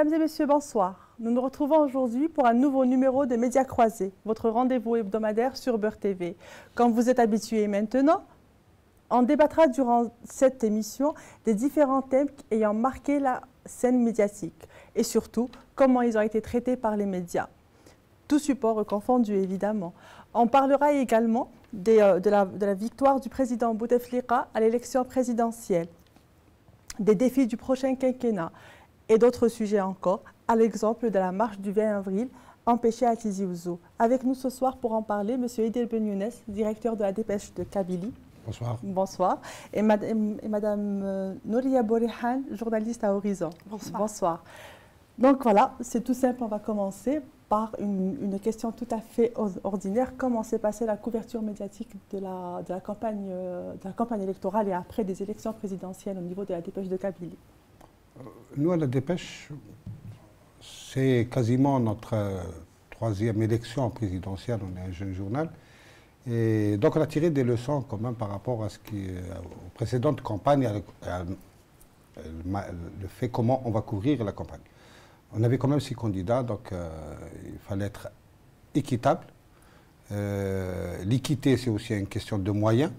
Mesdames et messieurs, bonsoir. Nous nous retrouvons aujourd'hui pour un nouveau numéro de Médias Croisés, votre rendez-vous hebdomadaire sur Beurre TV. Comme vous êtes habitués maintenant, on débattra durant cette émission des différents thèmes ayant marqué la scène médiatique et surtout comment ils ont été traités par les médias. Tout support confondu, évidemment. On parlera également de la victoire du président Bouteflika à l'élection présidentielle, des défis du prochain quinquennat et d'autres sujets encore, à l'exemple de la marche du 20 avril empêchée à Tizi Ouzou. Avec nous ce soir pour en parler, M. Idil Ben Younes, directeur de la dépêche de Kabylie. Bonsoir. Bonsoir. Et Madame Nouria Borihan, journaliste à Horizon. Bonsoir. Bonsoir. Donc voilà, c'est tout simple, on va commencer par une question tout à fait ordinaire. Comment s'est passée la couverture médiatique de la campagne électorale et après des élections présidentielles au niveau de la dépêche de Kabylie? Nous, à la dépêche, c'est quasiment notre troisième élection présidentielle. On est un jeune journal. Et donc, on a tiré des leçons quand même par rapport à aux précédentes campagnes, le fait comment on va couvrir la campagne. On avait quand même 6 candidats, donc il fallait être équitable. L'équité, c'est aussi une question de moyens.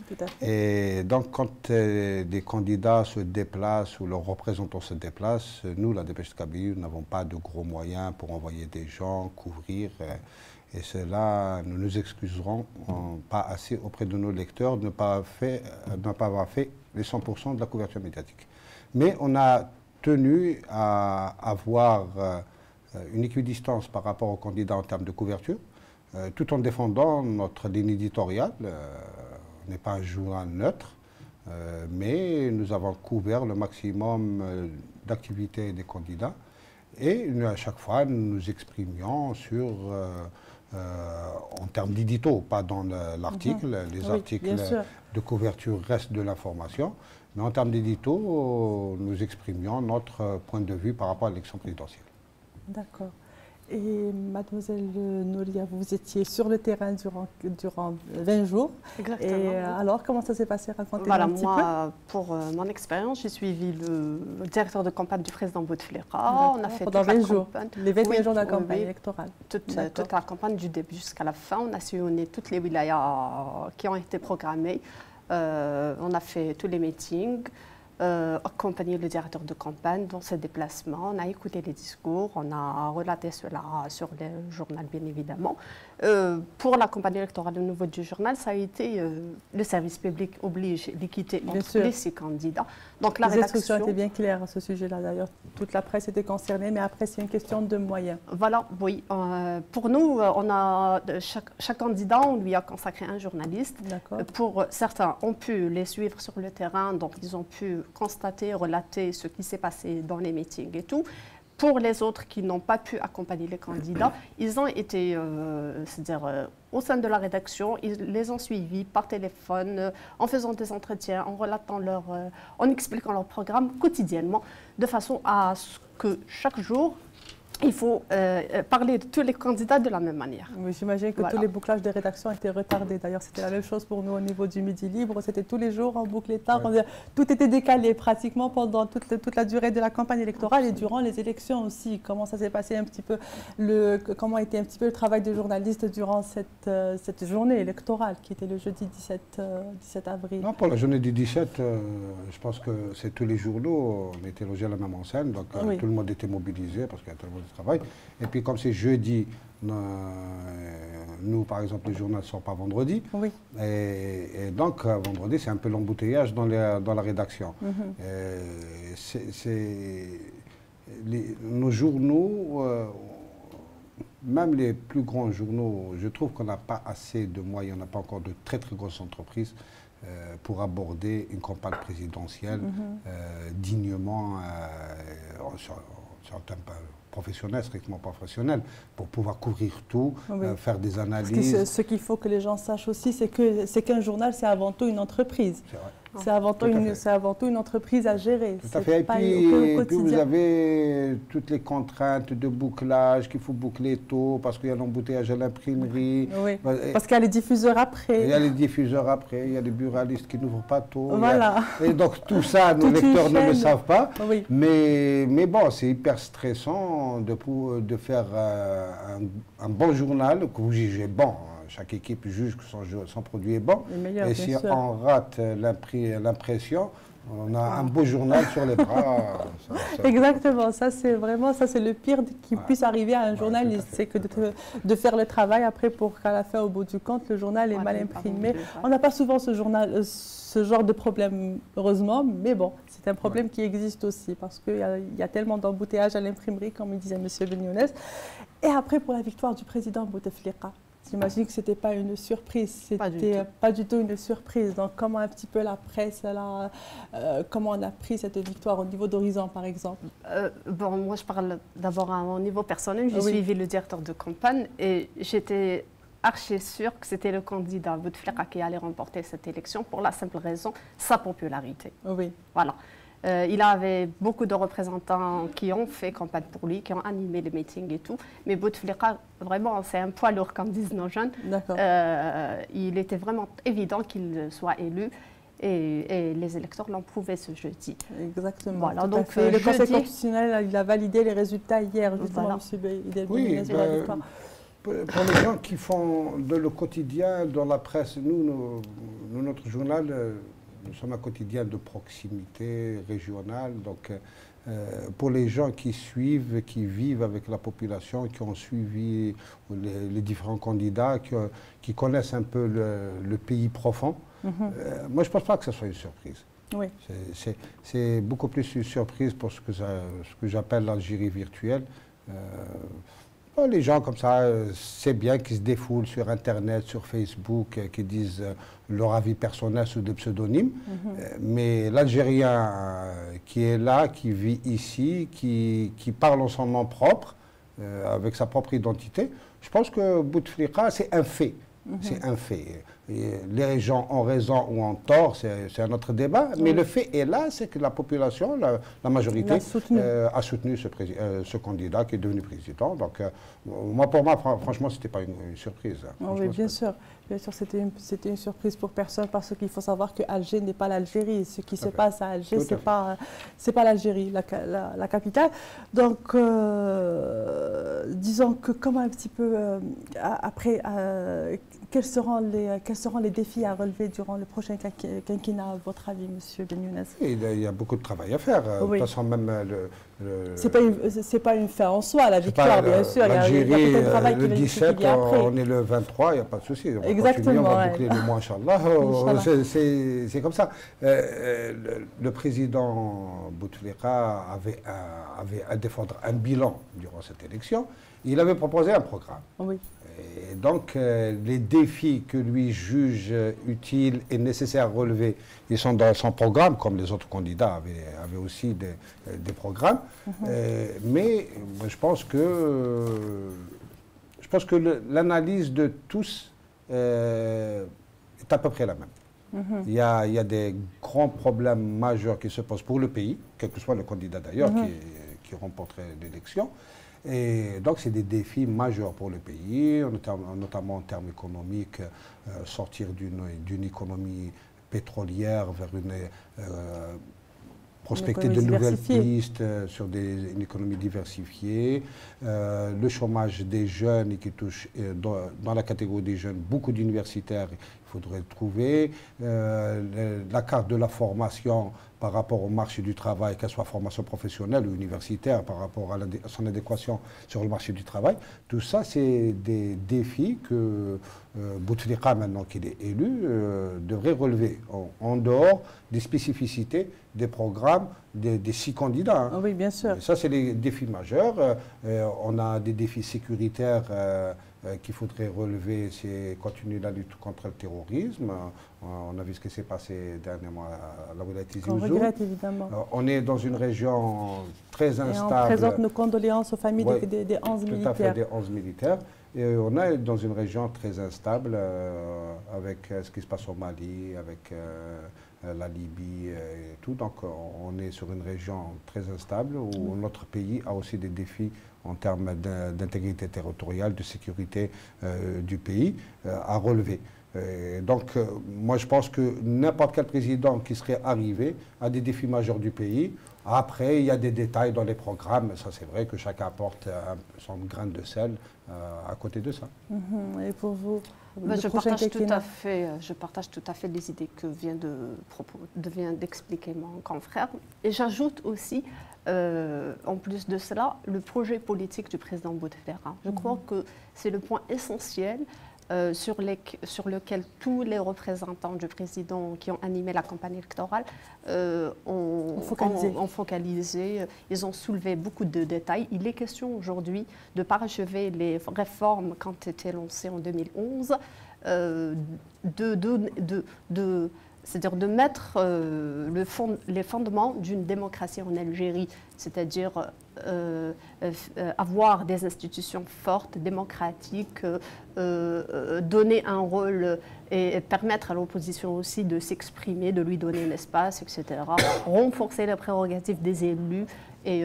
Tout à fait. Et donc, quand des candidats se déplacent ou leurs représentants se déplacent, nous, la dépêche de Kabylie, nous n'avons pas de gros moyens pour envoyer des gens, couvrir. Et cela, nous nous excuserons pas assez auprès de nos lecteurs de ne pas avoir fait les 100% de la couverture médiatique. Mais on a tenu à avoir une équidistance par rapport aux candidats en termes de couverture, tout en défendant notre ligne éditoriale. On n'est pas un journal neutre, mais nous avons couvert le maximum d'activités des candidats. Et à chaque fois, nous nous exprimions en termes d'édito, pas dans l'article. Les articles de couverture restent de l'information. Mais en termes d'édito, nous exprimions notre point de vue par rapport à l'élection présidentielle. D'accord. Et mademoiselle Nouria, vous étiez sur le terrain durant 20 jours. Exactement. Et alors, comment ça s'est passé? Racontez-nous voilà, un petit moi, pour mon expérience, j'ai suivi le directeur de campagne du président Bouteflika. On a fait pendant 20 jours, les 21 jours de la campagne oui, électorale. Toute la campagne du début jusqu'à la fin. On a sillonné toutes les wilayas qui ont été programmées. On a fait tous les meetings. Accompagner le directeur de campagne dans ses déplacements. On a écouté les discours, on a relaté cela sur le journal, bien évidemment. Pour la campagne électorale au niveau du journal, ça a été le service public oblige l'équité entre les 6 candidats. Donc, les instructions étaient bien claires à ce sujet-là, d'ailleurs. Toute la presse était concernée, mais après, c'est une question de moyens. Voilà, oui. Pour nous, chaque candidat, on lui a consacré un journaliste. Pour certains, ont pu les suivre sur le terrain, donc ils ont pu constater, relater ce qui s'est passé dans les meetings et tout. Pour les autres qui n'ont pas pu accompagner les candidats, ils ont été, c'est-à-dire au sein de la rédaction, ils les ont suivis par téléphone, en faisant des entretiens, en relatant en expliquant leur programme quotidiennement, de façon à ce que chaque jour, il faut parler de tous les candidats de la même manière. Oui, j'imagine que tous les bouclages des rédactions étaient retardés. D'ailleurs, c'était la même chose pour nous au niveau du Midi Libre. C'était tous les jours en boucle tard. Ouais. Tout était décalé pratiquement pendant toute la durée de la campagne électorale et durant les élections aussi. Comment ça s'est passé un petit peu, comment a été un petit peu le travail des journalistes durant cette journée électorale qui était le jeudi 17 avril? Non, pour la journée du 17, je pense que c'est tous les journaux. On était logés à la même enseigne, donc tout le monde était mobilisé parce qu'il y a tout le monde travail. Et puis comme c'est jeudi, nous par exemple les journaux ne sortent pas vendredi. Oui. Et donc vendredi c'est un peu l'embouteillage dans la rédaction. Nos journaux, même les plus grands journaux, je trouve qu'on n'a pas assez de moyens, on n'a pas encore de très très grosses entreprises pour aborder une campagne présidentielle dignement sur un thème professionnel, strictement professionnel, pour pouvoir couvrir tout, faire des analyses. Ce qu'il faut que les gens sachent aussi, c'est qu'un journal, c'est avant tout une entreprise. C'est avant tout une entreprise à gérer. Tout à fait. Et puis vous avez toutes les contraintes de bouclage, qu'il faut boucler tôt parce qu'il y a l'embouteillage à l'imprimerie. Oui, parce qu'il y a les diffuseurs après. Il y a les diffuseurs après, il y a les buralistes qui n'ouvrent pas tôt. Voilà. Et donc tout ça, nos lecteurs ne le savent pas. Oui. Mais bon, c'est hyper stressant de faire un bon journal que vous jugez bon. Chaque équipe juge que son produit est bon. Et si on rate l'impression, on a un beau journal sur les bras. Exactement, ça c'est le pire qui puisse arriver à un journaliste, c'est que de faire le travail après pour qu'à la fin, au bout du compte, le journal est mal imprimé. On n'a pas souvent ce genre de problème, heureusement, mais bon, c'est un problème qui existe aussi parce qu'il y a tellement d'embouteillages à l'imprimerie, comme il disait M. Benyounès. Et après, pour la victoire du président Bouteflika, j'imagine que ce n'était pas une surprise, c'était pas du tout une surprise. Donc comment un petit peu la presse, comment on a pris cette victoire au niveau d'Horizon par exemple? Bon, moi je parle d'abord à mon niveau personnel, j'ai suivi le directeur de campagne et j'étais archi sûre que c'était le candidat Bouteflika qui allait remporter cette élection pour la simple raison, sa popularité. Oui. Voilà. Il avait beaucoup de représentants qui ont fait campagne pour lui, qui ont animé les meetings et tout. Mais Bouteflika, vraiment, c'est un poids lourd, comme disent nos jeunes. Il était vraiment évident qu'il soit élu. Et les électeurs l'ont prouvé ce jeudi. Exactement. Voilà, donc le Conseil constitutionnel il a validé les résultats hier, justement, oui, pour les gens qui font le quotidien dans la presse, notre journal, nous sommes un quotidien de proximité régionale. Donc, pour les gens qui suivent, qui vivent avec la population, qui ont suivi les différents candidats, qui connaissent un peu le pays profond, moi, je ne pense pas que ce soit une surprise. Oui. C'est beaucoup plus une surprise pour ce que j'appelle l'Algérie virtuelle. Les gens comme ça, c'est bien qu'ils se défoulent sur Internet, sur Facebook, qui disent leur avis personnel sous des pseudonymes. Mais l'Algérien qui est là, qui vit ici, qui parle en son nom propre, avec sa propre identité, je pense que Bouteflika, c'est un fait. C'est un fait. Et les gens ont raison ou ont tort, c'est un autre débat. Mais le fait est là, c'est que la population, la majorité, a soutenu ce candidat qui est devenu président. Donc, pour moi, franchement, ce n'était pas une surprise. Oui, bien sûr. Bien sûr, c'était une surprise pour personne parce qu'il faut savoir que Alger n'est pas l'Algérie. Ce qui se passe à Alger, ce n'est pas l'Algérie, la capitale. Donc, disons que comment un petit peu, après, quels seront les défis à relever durant le prochain quinquennat, à votre avis, M. Benyounès? Il y a beaucoup de travail à faire. De toute façon, même c'est pas une fin en soi, la victoire, bien sûr. L'Algérie, le 17, on est le 23, il n'y a pas de souci. Exactement. On va boucler le mois, Inch'Allah. C'est comme ça. Le président Bouteflika avait à défendre un bilan durant cette élection. Il avait proposé un programme. Oui. Et donc, les défis que lui juge utiles et nécessaires à relever, ils sont dans son programme, comme les autres candidats avaient aussi des programmes. Mais je pense que l'analyse de tous est à peu près la même. Il y a des grands problèmes majeurs qui se posent pour le pays, quel que soit le candidat d'ailleurs qui remporterait l'élection. Et donc, c'est des défis majeurs pour le pays, notamment en termes économiques, sortir d'une économie pétrolière vers prospecter de nouvelles pistes sur une économie diversifiée, le chômage des jeunes et qui touche dans la catégorie des jeunes beaucoup d'universitaires, il faudrait le trouver, la carte de la formation par rapport au marché du travail, qu'elle soit formation professionnelle ou universitaire, par rapport à son adéquation sur le marché du travail. Tout ça, c'est des défis que Bouteflika, maintenant qu'il est élu, devrait relever, en dehors des spécificités des programmes des 6 candidats. Oui, bien sûr. Et ça, c'est les défis majeurs. On a des défis sécuritaires qu'il faudrait relever, c'est continuer la lutte contre le terrorisme. On a vu ce qui s'est passé dernièrement à la Wilaya Tizi Ouzou. On regrette évidemment. On est dans une région très instable. Et on présente nos condoléances aux familles des 11 militaires. Tout à fait, des 11 militaires. Et on est dans une région très instable avec ce qui se passe au Mali, avec la Libye et tout. Donc on est sur une région très instable où notre pays a aussi des défis en termes d'intégrité territoriale, de sécurité du pays à relever. Donc, moi, je pense que n'importe quel président qui serait arrivé a des défis majeurs du pays. Après, il y a des détails dans les programmes. Ça, c'est vrai que chacun apporte son grain de sel à côté de ça. Et pour vous, je partage tout à fait les idées que vient d'expliquer mon confrère. Et j'ajoute aussi, en plus de cela, le projet politique du président Bouteflika. Je crois que c'est le point essentiel sur lequel tous les représentants du président qui ont animé la campagne électorale ont focalisé. Ils ont soulevé beaucoup de détails. Il est question aujourd'hui de parachever les réformes qui ont été lancées en 2011, c'est-à-dire de mettre les fondements d'une démocratie en Algérie, c'est-à-dire avoir des institutions fortes, démocratiques, donner un rôle et permettre à l'opposition aussi de s'exprimer, de lui donner l'espace, etc. Renforcer les prérogatives des élus et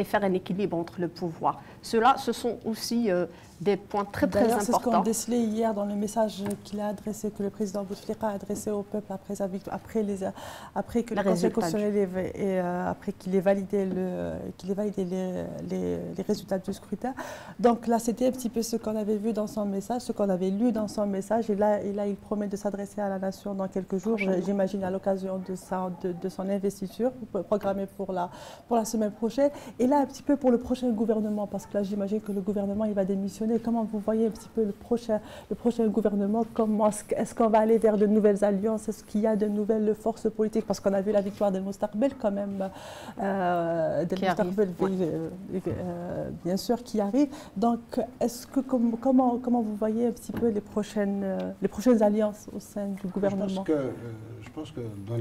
faire un équilibre entre le pouvoir. Ce sont aussi des points très importants. C'est ce qu'on décelait hier dans le message qu'il a adressé, que le président Bouteflika a adressé au peuple après que le Conseil constitutionnel après qu'il ait validé les résultats du scrutin. Donc là, c'était un petit peu ce qu'on avait vu dans son message, ce qu'on avait lu dans son message. Et là, il promet de s'adresser à la nation dans quelques jours, j'imagine à l'occasion de son investiture programmée pour la semaine prochaine. Et là, un petit peu pour le prochain gouvernement, parce que là, j'imagine que le gouvernement, il va démissionner. Comment vous voyez un petit peu le prochain gouvernement? Comment est-ce qu'on va aller vers de nouvelles alliances? Est-ce qu'il y a de nouvelles forces politiques? Parce qu'on a vu la victoire d'El Moustaqbel quand même, bien sûr, qui arrive. Donc, comment vous voyez un petit peu les prochaines alliances au sein du gouvernement? Je pense que dans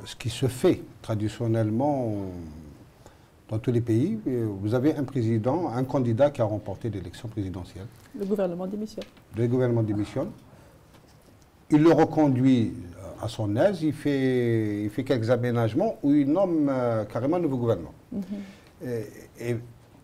ce qui se fait traditionnellement dans tous les pays, vous avez un président, un candidat qui a remporté l'élection présidentielle. Le gouvernement démissionne. Le gouvernement démissionne. Il le reconduit à son aise, il fait quelques aménagements où il nomme carrément un nouveau gouvernement. Et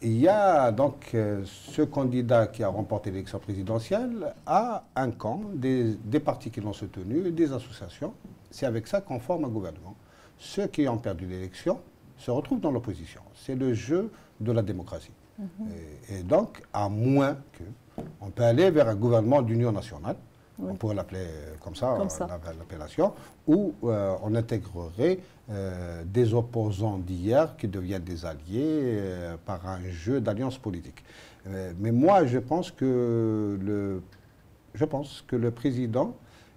il y a donc ce candidat qui a remporté l'élection présidentielle à un camp, des partis qui l'ont soutenu, des associations. C'est avec ça qu'on forme un gouvernement. Ceux qui ont perdu l'élection se retrouvent dans l'opposition. C'est le jeu de la démocratie. Et donc, à moins qu'on peut aller vers un gouvernement d'union nationale, on pourrait l'appeler comme ça. L'appellation, où on intégrerait des opposants d'hier qui deviennent des alliés par un jeu d'alliance politique. Mais moi, je pense que le président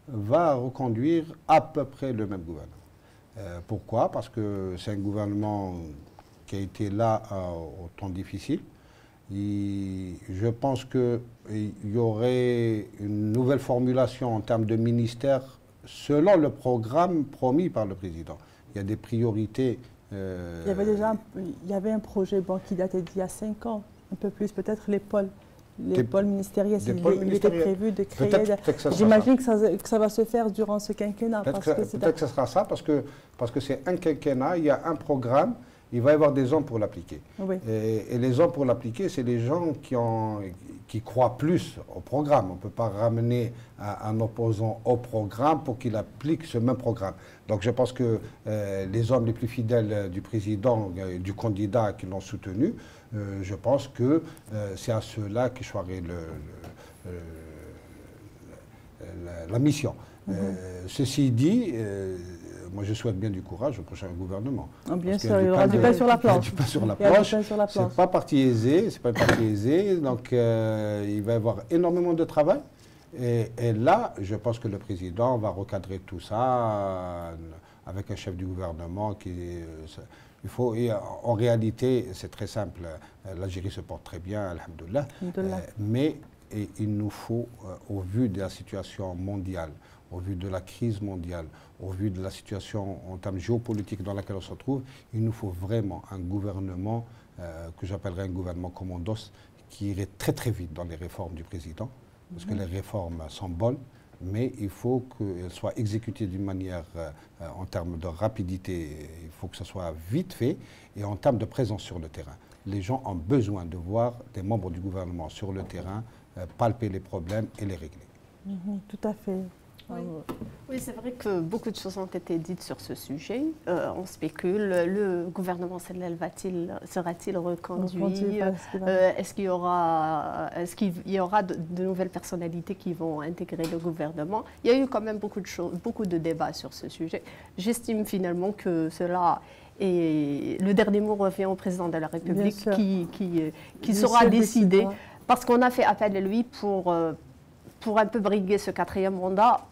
va reconduire à peu près le même gouvernement. Pourquoi? Parce que c'est un gouvernement qui a été là au temps difficile. Je pense qu'il y aurait une nouvelle formulation en termes de ministère selon le programme promis par le président. Il y a des priorités. Il y avait un projet qui datait d'il y a 5 ans, un peu plus, peut-être les pôles ministériels. Il était prévu de créer. J'imagine que ça va se faire durant ce quinquennat. Peut-être que ce sera ça, parce que c'est un quinquennat, il y a un programme, il va y avoir des hommes pour l'appliquer. Oui. Et les hommes pour l'appliquer, c'est les gens qui croient plus au programme. On ne peut pas ramener un opposant au programme pour qu'il applique ce même programme. Donc je pense que les hommes les plus fidèles du président, du candidat qui l'ont soutenu, je pense que c'est à ceux-là qui choisirait la mission. Ceci dit, moi je souhaite bien du courage au prochain gouvernement. Bien sûr, il y aura du pain sur la planche. Du pain sur la planche. C'est pas parti aisé, c'est pas une partie aisée, donc il va y avoir énormément de travail. Et là, je pense que le président va recadrer tout ça avec un chef du gouvernement qui... en réalité, c'est très simple. L'Algérie se porte très bien, alhamdoulilah. Mais il nous faut, au vu de la situation mondiale, au vu de la crise mondiale, au vu de la situation en termes géopolitiques dans laquelle on se trouve, il nous faut vraiment un gouvernement que j'appellerais un gouvernement commandos qui irait très très vite dans les réformes du président, parce que les réformes sont bonnes, mais il faut qu'elle soit exécutée d'une manière, en termes de rapidité, il faut que ce soit vite fait, et en termes de présence sur le terrain. Les gens ont besoin de voir des membres du gouvernement sur le terrain palper les problèmes et les régler. Tout à fait. Oui, oui, c'est vrai que beaucoup de choses ont été dites sur ce sujet. On spécule, le gouvernement sera-t-il reconduit? Est-ce qu'il y aura de nouvelles personnalités qui vont intégrer le gouvernement? Il y a eu quand même beaucoup de débats sur ce sujet. J'estime finalement que cela est... Le dernier mot revient au président de la République qui saura décider, parce qu'on a fait appel à lui pour un peu briguer ce 4e mandat.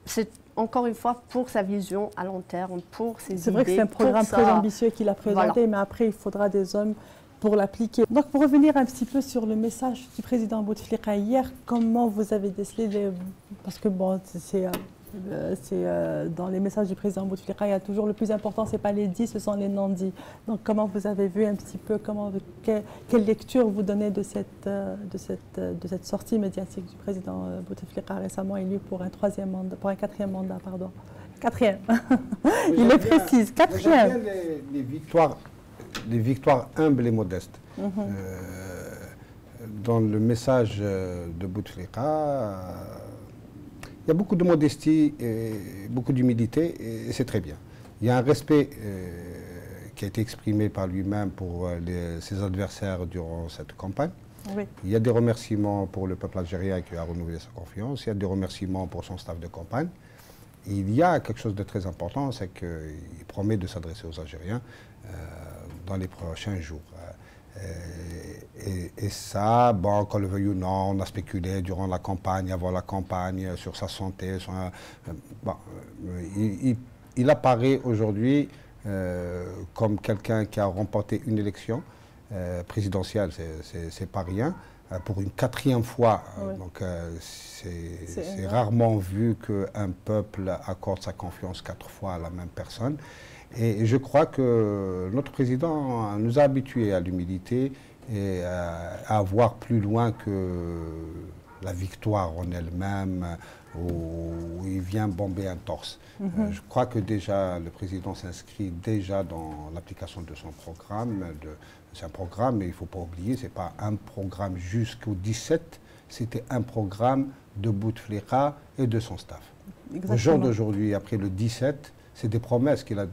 C'est encore une fois pour sa vision à long terme, pour ses idées. C'est vrai que c'est un programme très ambitieux qu'il a présenté, mais après il faudra des hommes pour l'appliquer. Donc pour revenir un petit peu sur le message du président Bouteflika hier, comment vous avez décelé parce que bon, dans les messages du président Bouteflika, il y a toujours le plus important, ce n'est pas les dits, ce sont les non-dits. Donc comment vous avez vu un petit peu, quelle lecture vous donnez de cette sortie médiatique du président Bouteflika récemment élu pour un 4e mandat, pardon. 4e. Il le précise, 4e. Les victoires humbles et modestes. Dans le message de Bouteflika, il y a beaucoup de modestie et beaucoup d'humilité, et c'est très bien. Il y a un respect qui a été exprimé par lui-même pour ses adversaires durant cette campagne. Oui. Il y a des remerciements pour le peuple algérien qui a renouvelé sa confiance. Il y a des remerciements pour son staff de campagne. Et il y a quelque chose de très important, c'est qu'il promet de s'adresser aux Algériens dans les prochains jours. Et ça, bon, qu'on le veuille ou non, on a spéculé durant la campagne, avant la campagne, sur sa santé. Bon, il apparaît aujourd'hui comme quelqu'un qui a remporté une élection présidentielle, c'est pas rien, pour une 4e fois. Oui. Donc c'est rarement vu qu'un peuple accorde sa confiance 4 fois à la même personne. Et je crois que notre président nous a habitués à l'humilité et à voir plus loin que la victoire en elle-même, où il vient bomber un torse. Je crois que déjà le président s'inscrit déjà dans l'application de son programme. C'est un programme, mais il ne faut pas oublier, ce n'est pas un programme jusqu'au 17, c'était un programme de Bouteflika et de son staff. Exactement. Au jour d'aujourd'hui, après le 17, c'est des promesses qu'il a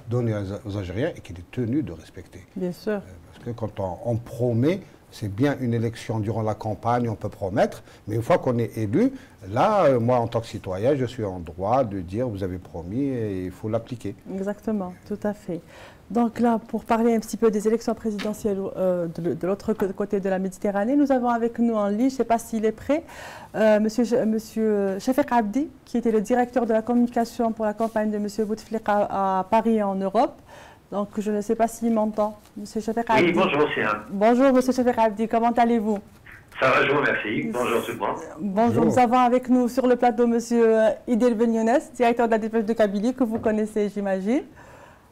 données aux Algériens et qu'il est tenu de respecter. Bien sûr. Parce que quand on promet, c'est bien une élection durant la campagne, on peut promettre, mais une fois qu'on est élu, là, moi en tant que citoyen, je suis en droit de dire vous avez promis et il faut l'appliquer. Exactement, tout à fait. Donc là, pour parler un petit peu des élections présidentielles de l'autre côté de la Méditerranée, nous avons avec nous en ligne, je ne sais pas s'il est prêt, Monsieur Chafik Abdi, qui était le directeur de la communication pour la campagne de Monsieur Bouteflika à Paris et en Europe. Donc je ne sais pas s'il m'entend. Monsieur Chafik Abdi. Oui, bonjour, c'est un. Bonjour Monsieur Chafik Abdi, comment allez-vous? Ça va, je vous remercie. Bonjour tout le monde. Bonjour, nous avons avec nous sur le plateau Monsieur Idil Benyones, directeur de la dépêche de Kabylie, que vous connaissez, j'imagine.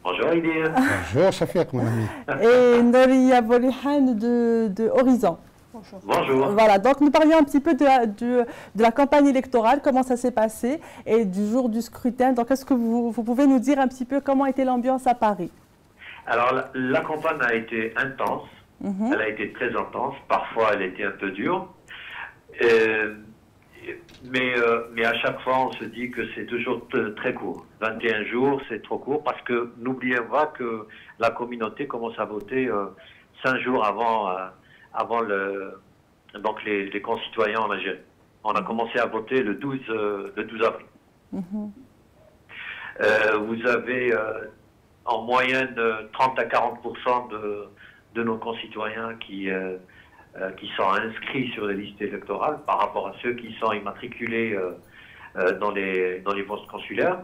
Bonjour Idil. Bonjour Chafik, mon ami. Et Noria Bolihan de Horizon. Bonjour. Bonjour. Voilà, donc nous parlions un petit peu de la campagne électorale, comment ça s'est passé, et du jour du scrutin. Donc est-ce que vous pouvez nous dire un petit peu comment était l'ambiance à Paris? Alors la campagne a été intense, elle a été très intense, parfois elle était un peu dure, mais à chaque fois on se dit que c'est toujours très court. 21 jours c'est trop court parce que n'oubliez pas que la communauté commence à voter 5 jours avant donc les concitoyens en Algérie. On a commencé à voter le 12 avril. Vous avez en moyenne 30 à 40% de nos concitoyens qui sont inscrits sur les listes électorales par rapport à ceux qui sont immatriculés dans les postes consulaires.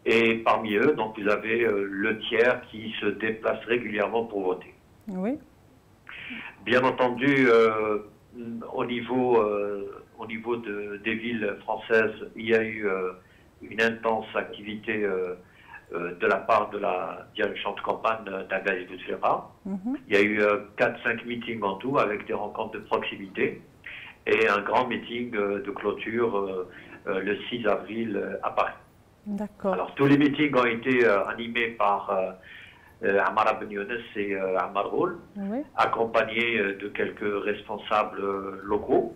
Et parmi eux, donc, vous avez le tiers qui se déplace régulièrement pour voter. Oui. Bien entendu, au niveau des villes françaises, il y a eu une intense activité de la part de la direction de campagne d'Abdelaziz Bouteflika. Il y a eu 4-5 meetings en tout avec des rencontres de proximité. et un grand meeting de clôture le 6 avril à Paris. D'accord. Alors tous les meetings ont été animés par Ammar Ben Younes et Ammar Ghoul, accompagnés de quelques responsables locaux.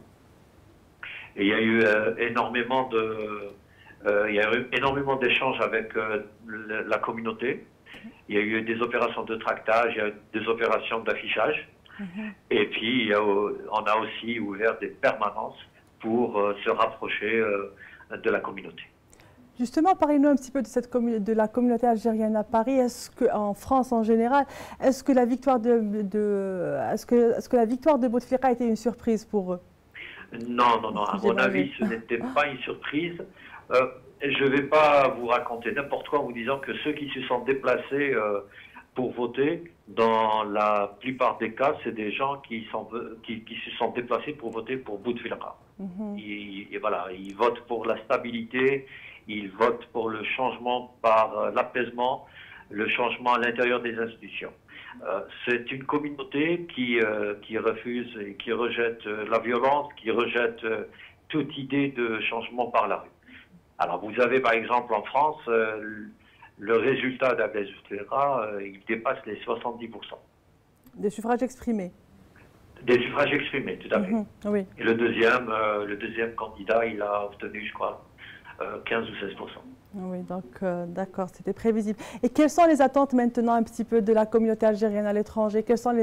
Et il y a eu énormément d'échanges avec la communauté. Il y a eu des opérations de tractage, il y a eu des opérations d'affichage. Et puis, on a aussi ouvert des permanences pour se rapprocher de la communauté. Justement, parlez-nous un petit peu de la communauté algérienne à Paris. Est-ce qu'en France en général, est-ce que la victoire de Bouteflika a été une surprise pour eux? Non, non, non. À mon avis, ce n'était pas une surprise. Je ne vais pas vous raconter n'importe quoi en vous disant que ceux qui se sont déplacés pour voter, dans la plupart des cas, c'est des gens qui se sont déplacés pour voter pour Bouteflika. Et voilà, ils votent pour la stabilité, ils votent pour le changement par l'apaisement, le changement à l'intérieur des institutions. C'est une communauté qui refuse et qui rejette la violence, qui rejette toute idée de changement par la rue. Alors vous avez par exemple en France, le résultat d'Abdel Bouteflika, il dépasse les 70%. Des suffrages exprimés. Des suffrages exprimés, tout à fait. Oui. Et le deuxième candidat, il a obtenu, je crois, 15 ou 16%. Oui, donc d'accord, c'était prévisible. Et quelles sont les attentes maintenant un petit peu de la communauté algérienne à l'étranger? Quelles sont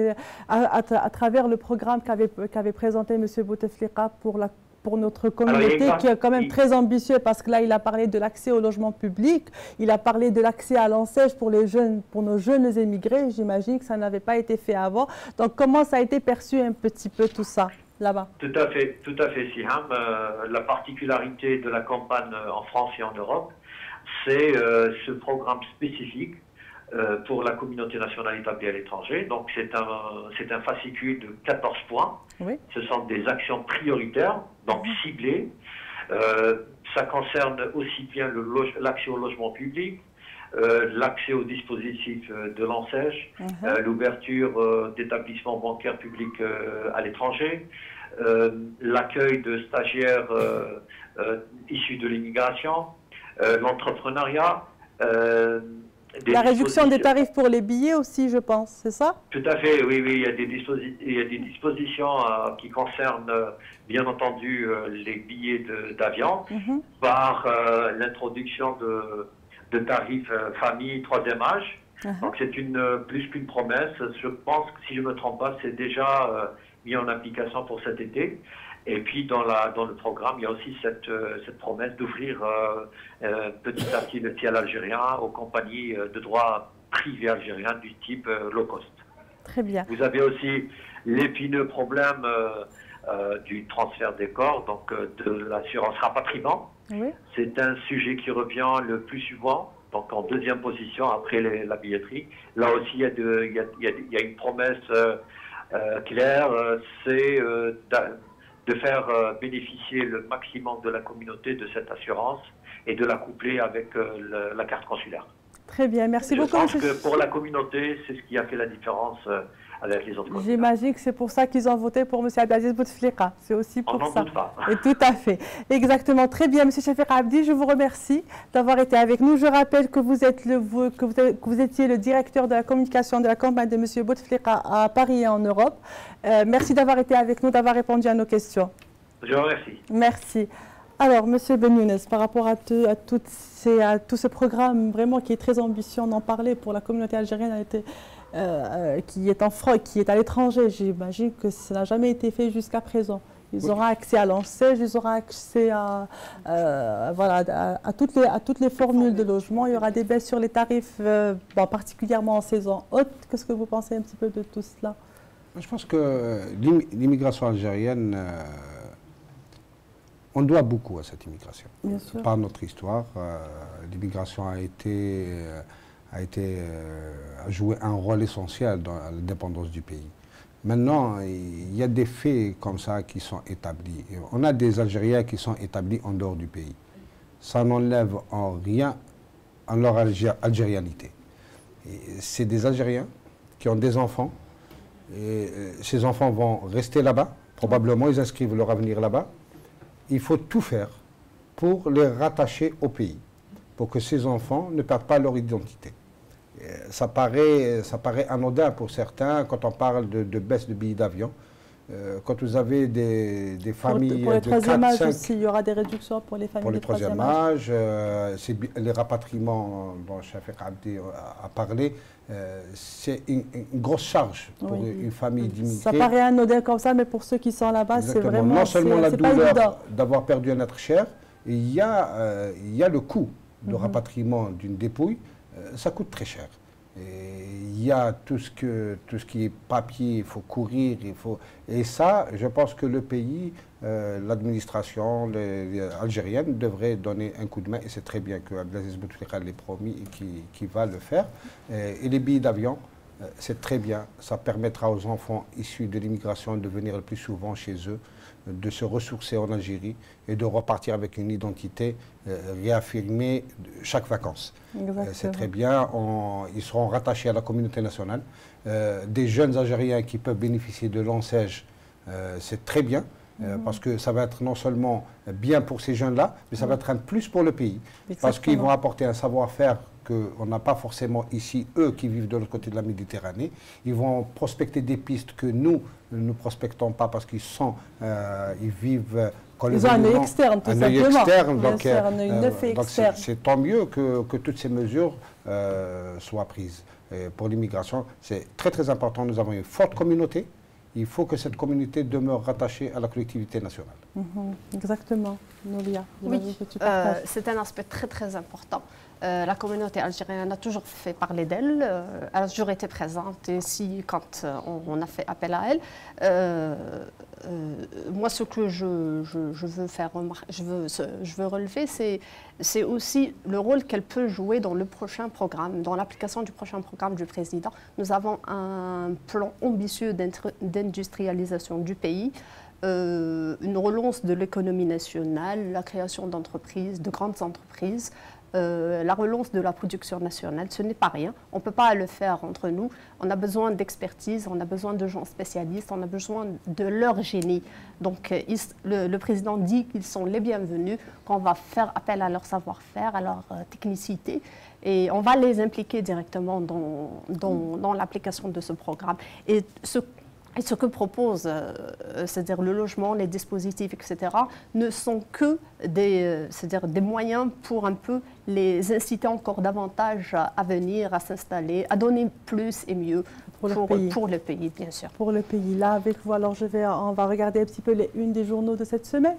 à travers le programme qu'avait présenté M. Bouteflika pour notre communauté, qui est quand même très ambitieux, parce que là, il a parlé de l'accès au logement public, il a parlé de l'accès à l'enseigne pour nos jeunes émigrés. J'imagine que ça n'avait pas été fait avant. Donc, comment ça a été perçu un petit peu tout ça là-bas? Tout à fait, Siham. La particularité de la campagne en France et en Europe, c'est ce programme spécifique pour la communauté nationale établie à l'étranger. Donc c'est un fascicule de 14 points. Oui. Ce sont des actions prioritaires, donc ciblées. Ça concerne aussi bien l'accès au logement public, l'accès aux dispositifs de l'enseigne, l'ouverture d'établissements bancaires publics à l'étranger, l'accueil de stagiaires issus de l'immigration, l'entrepreneuriat. La réduction des tarifs pour les billets aussi, je pense, c'est ça? Tout à fait, oui, oui. Il y a des dispositions qui concernent, bien entendu, les billets d'avion par l'introduction de tarifs famille, troisième âge. Donc c'est plus qu'une promesse. Je pense que, si je ne me trompe pas, c'est déjà mis en application pour cet été. Et puis dans le programme, il y a aussi cette promesse d'ouvrir petit à petit le ciel algérien aux compagnies de droit privé algérien du type low cost. Très bien. Vous avez aussi l'épineux problème du transfert des corps, donc de l'assurance rapatriement. Oui. C'est un sujet qui revient le plus souvent, donc en deuxième position après la billetterie. Là aussi, il y a une promesse claire, c'est de faire bénéficier le maximum de la communauté de cette assurance et de la coupler avec la carte consulaire. Très bien, merci beaucoup. Je pense que pour la communauté, c'est ce qui a fait la différence avec les autres candidats. J'imagine que c'est pour ça qu'ils ont voté pour M. Abdelaziz Bouteflika. C'est aussi pour ça. On n'en doute pas. Et tout à fait. Exactement. Très bien, M. Chafiq Abdi, je vous remercie d'avoir été avec nous. Je rappelle que vous étiez le directeur de la communication de la campagne de M. Bouteflika à Paris et en Europe. Merci d'avoir été avec nous, d'avoir répondu à nos questions. Je vous remercie. Merci. Alors, M. Ben Younes, par rapport à tout ce programme vraiment qui est très ambitieux, on en parlait pour la communauté algérienne qui est à l'étranger, j'imagine que ça n'a jamais été fait jusqu'à présent. Ils auront accès à l'enseigne, ils auront accès à toutes les formules de logement. Il y aura des baisses sur les tarifs, particulièrement en saison haute. Qu'est-ce que vous pensez un petit peu de tout cela? Je pense que l'immigration algérienne, on doit beaucoup à cette immigration. Bien sûr. Par notre histoire, l'immigration a joué un rôle essentiel dans l'indépendance du pays. Maintenant, il y a des faits comme ça qui sont établis. On a des Algériens qui sont établis en dehors du pays. Ça n'enlève en rien à leur algérianité. C'est des Algériens qui ont des enfants. Et ces enfants vont rester là-bas, Probablement, ils inscrivent leur avenir là-bas. Il faut tout faire pour les rattacher au pays, pour que ces enfants ne perdent pas leur identité. Ça paraît anodin pour certains quand on parle de baisse de billets d'avion. Quand vous avez des familles pour les de 4, troisième âge 5, aussi, il y aura des réductions pour les familles de troisième âge. Les rapatriements dont Chafik Abdi a parlé, c'est une grosse charge pour une famille d'immigrés. Ça paraît anodin comme ça, mais pour ceux qui sont là-bas, c'est vraiment... Non seulement la douleur d'avoir perdu un être cher, il y a le coût de rapatriement d'une dépouille, ça coûte très cher. Et il y a tout ce qui est papier, il faut courir, et ça, je pense que le pays, l'administration algérienne devrait donner un coup de main, et c'est très bien que Abdelaziz Bouteflika l'ait promis et qui va le faire. Et les billets d'avion, c'est très bien, ça permettra aux enfants issus de l'immigration de venir le plus souvent chez eux, de se ressourcer en Algérie et de repartir avec une identité réaffirmée chaque vacances. C'est très bien, ils seront rattachés à la communauté nationale. Des jeunes Algériens qui peuvent bénéficier de l'ANSEJ, c'est très bien, parce que ça va être non seulement bien pour ces jeunes-là, mais ça va être un plus pour le pays, parce qu'ils vont apporter un savoir-faire qu'on n'a pas forcément ici, eux qui vivent de l'autre côté de la Méditerranée. Ils vont prospecter des pistes que nous ne prospectons pas parce qu'ils vivent... Ils ont un œil externe, tout simplement. Un œil externe, donc c'est tant mieux que toutes ces mesures soient prises. Et pour l'immigration, c'est très très important. Nous avons une forte communauté. Il faut que cette communauté demeure rattachée à la collectivité nationale. Exactement. Nouria, oui, c'est un aspect très très important. La communauté algérienne a toujours fait parler d'elle, elle a toujours été présente ici quand on a fait appel à elle. Moi, ce que je veux relever, c'est aussi le rôle qu'elle peut jouer dans le prochain programme, dans l'application du prochain programme du président. Nous avons un plan ambitieux d'industrialisation du pays, une relance de l'économie nationale, la création d'entreprises, de grandes entreprises, la relance de la production nationale. Ce n'est pas rien. On ne peut pas le faire entre nous. On a besoin d'expertise, on a besoin de gens spécialistes, on a besoin de leur génie. Donc le président dit qu'ils sont les bienvenus, qu'on va faire appel à leur savoir-faire, à leur technicité, et on va les impliquer directement dans l'application de ce programme. Et ce que propose, c'est-à-dire le logement, les dispositifs, etc., ne sont que des moyens pour un peu les inciter encore davantage à venir, à s'installer, à donner plus et mieux pour le pays, bien sûr. Pour le pays. Là, avec vous, alors on va regarder un petit peu les unes des journaux de cette semaine,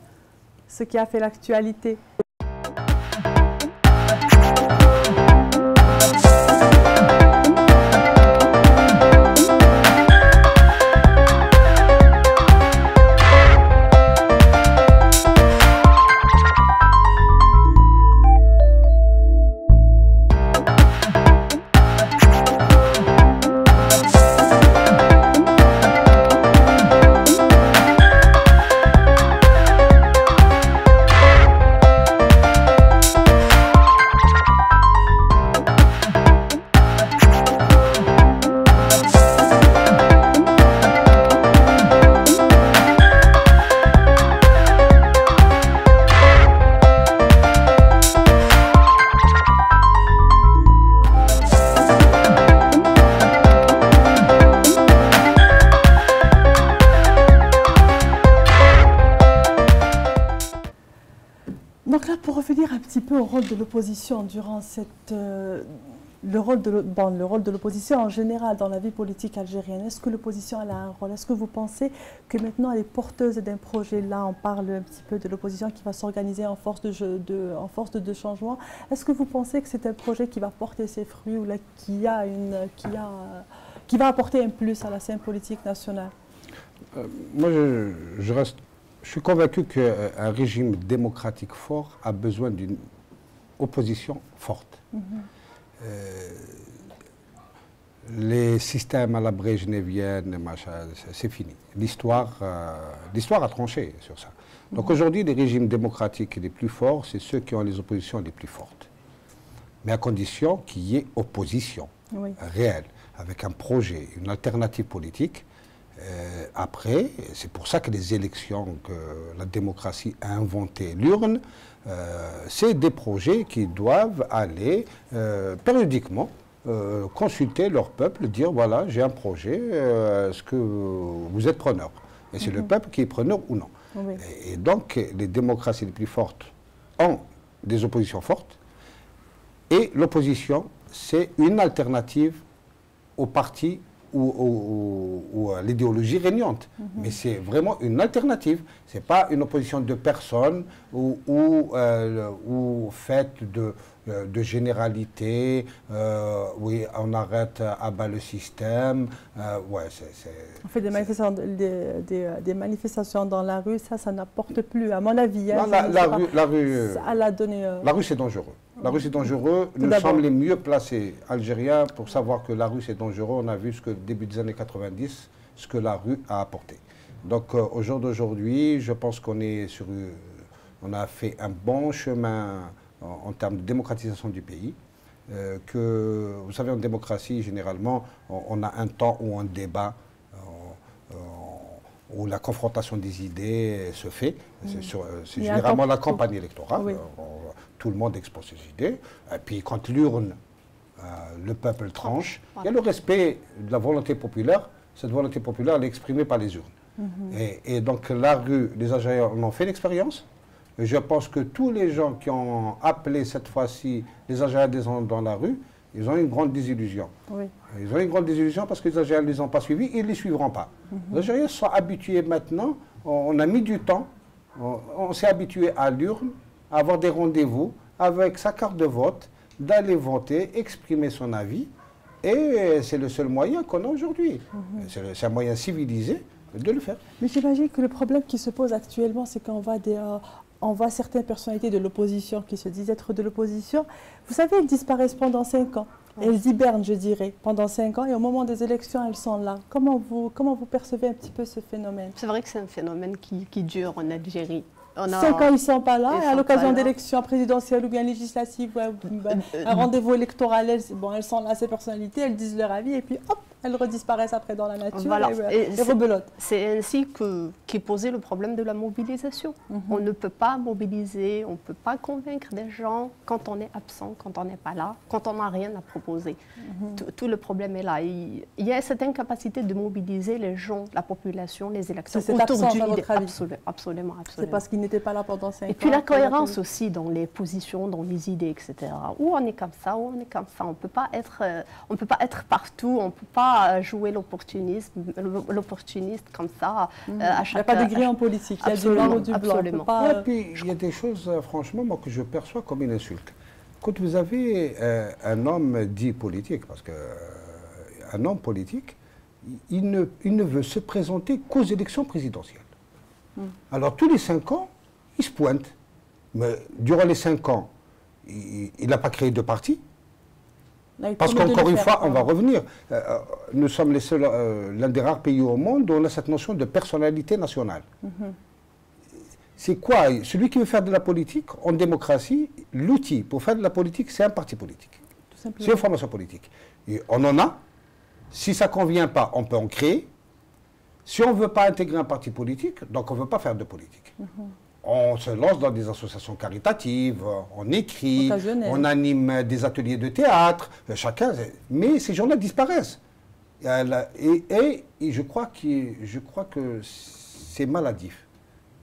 ce qui a fait l'actualité. Donc là, pour revenir un petit peu au rôle de l'opposition durant le rôle de l'opposition en général dans la vie politique algérienne, est-ce que l'opposition a un rôle? Est-ce que vous pensez que maintenant elle est porteuse d'un projet? Là, on parle un petit peu de l'opposition qui va s'organiser en force de changement. Est-ce que vous pensez que c'est un projet qui va porter ses fruits ou là, qui va apporter un plus à la scène politique nationale? Moi, je suis convaincu qu'un régime démocratique fort a besoin d'une opposition forte. Les systèmes à la brejnevienne, c'est fini. L'histoire a tranché sur ça. Donc aujourd'hui, les régimes démocratiques les plus forts, c'est ceux qui ont les oppositions les plus fortes. Mais à condition qu'il y ait opposition réelle, avec un projet, une alternative politique. Après, c'est pour ça que les élections, que la démocratie a inventé l'urne, c'est des projets qui doivent aller périodiquement consulter leur peuple, dire voilà, j'ai un projet, est-ce que vous êtes preneur? Et c'est le peuple qui est preneur ou non. Oui. Et donc, les démocraties les plus fortes ont des oppositions fortes, et l'opposition, c'est une alternative au parti ou à l'idéologie régnante. Mais c'est vraiment une alternative. Ce n'est pas une opposition de personnes ou faite de généralité. Oui, on arrête à bas le système. Ouais, on fait des manifestations dans la rue, ça n'apporte plus, à mon avis. Hein, non, la rue, la rue, c'est dangereux. La rue, c'est dangereux. Nous sommes les mieux placés, Algériens, pour savoir que la rue, c'est dangereux. On a vu début des années 90, ce que la rue a apporté. Donc, au jour d'aujourd'hui, je pense qu'on a fait un bon chemin en termes de démocratisation du pays. Vous savez, en démocratie, généralement, on a un temps où on débat, où la confrontation des idées se fait. C'est généralement la campagne électorale. Oui. Tout le monde expose ses idées. Et puis quand l'urne, le peuple tranche, il y a le respect de la volonté populaire. Cette volonté populaire, elle est exprimée par les urnes. Et donc la rue, les Algériens en ont fait l'expérience. Je pense que tous les gens qui ont appelé cette fois-ci les Algériens dans la rue, ils ont une grande désillusion. Oui. Ils ont une grande désillusion parce que les Algériens ne les ont pas suivis et ils ne les suivront pas. Les Algériens sont habitués maintenant, on a mis du temps, on s'est habitué à l'urne, à avoir des rendez-vous avec sa carte de vote, d'aller voter, exprimer son avis. Et c'est le seul moyen qu'on a aujourd'hui. C'est un moyen civilisé de le faire. Mais j'imagine que le problème qui se pose actuellement, c'est qu'on voit certaines personnalités de l'opposition qui se disent être de l'opposition. Vous savez, elles disparaissent pendant 5 ans. Elles hibernent, je dirais, pendant 5 ans. Et au moment des élections, elles sont là. Comment vous percevez un petit peu ce phénomène? C'est vrai que c'est un phénomène qui dure en Algérie. 5 ans, ils ne sont pas là. Et à l'occasion d'élections présidentielles ou bien législatives, un rendez-vous électoral, elles sont là, ces personnalités, elles disent leur avis. Et puis, hop, elles redisparaissent après dans la nature. Voilà. Et rebelotent. C'est ainsi qu'est posé le problème de la mobilisation. On ne peut pas mobiliser, on ne peut pas convaincre des gens quand on est absent, quand on n'est pas là, quand on n'a rien à proposer. Tout le problème est là. Il y a cette incapacité de mobiliser les gens, la population, les électeurs autour d'une idée. Absolument. C'est parce qu'ils n'étaient pas là pendant 5 ans. Et puis la cohérence aussi dans les positions, dans les idées, etc. Ou on est comme ça, ou on est comme ça. On ne peut pas être partout, on ne peut pas jouer l'opportuniste comme ça. Il n'y a pas de gris en politique, il y a du noir ou du blanc. Et puis, il y a des choses, franchement, moi, que je perçois comme une insulte. Quand vous avez un homme dit politique, parce qu'un homme politique, il ne veut se présenter qu'aux élections présidentielles. Alors, tous les 5 ans, il se pointe. Mais durant les 5 ans, il n'a pas créé de parti. Parce qu'encore une fois, on va revenir. Nous sommes l'un des rares pays au monde où on a cette notion de personnalité nationale. C'est quoi? Celui qui veut faire de la politique, en démocratie, l'outil pour faire de la politique, c'est un parti politique. C'est une formation politique. Et on en a. Si ça ne convient pas, on peut en créer. Si on ne veut pas intégrer un parti politique, donc on ne veut pas faire de politique. On se lance dans des associations caritatives, on écrit, on anime des ateliers de théâtre, mais ces gens-là disparaissent. Et je crois que c'est maladif.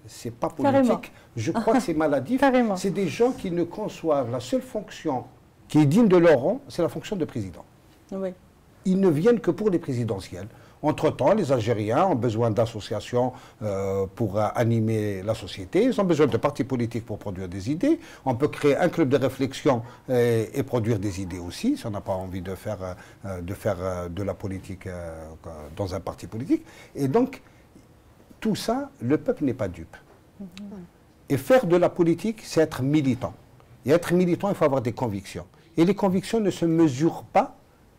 C'est pas politique. Carrément. Je crois que c'est maladif. Carrément. C'est des gens qui ne conçoivent la seule fonction qui est digne de leur rang, c'est la fonction de président. Oui. Ils ne viennent que pour les présidentielles. Entre-temps, les Algériens ont besoin d'associations pour animer la société. Ils ont besoin de partis politiques pour produire des idées. On peut créer un club de réflexion et produire des idées aussi, si on n'a pas envie de faire de la politique dans un parti politique. Et donc, tout ça, le peuple n'est pas dupe. Et faire de la politique, c'est être militant. Et être militant, il faut avoir des convictions. Et les convictions ne se mesurent pas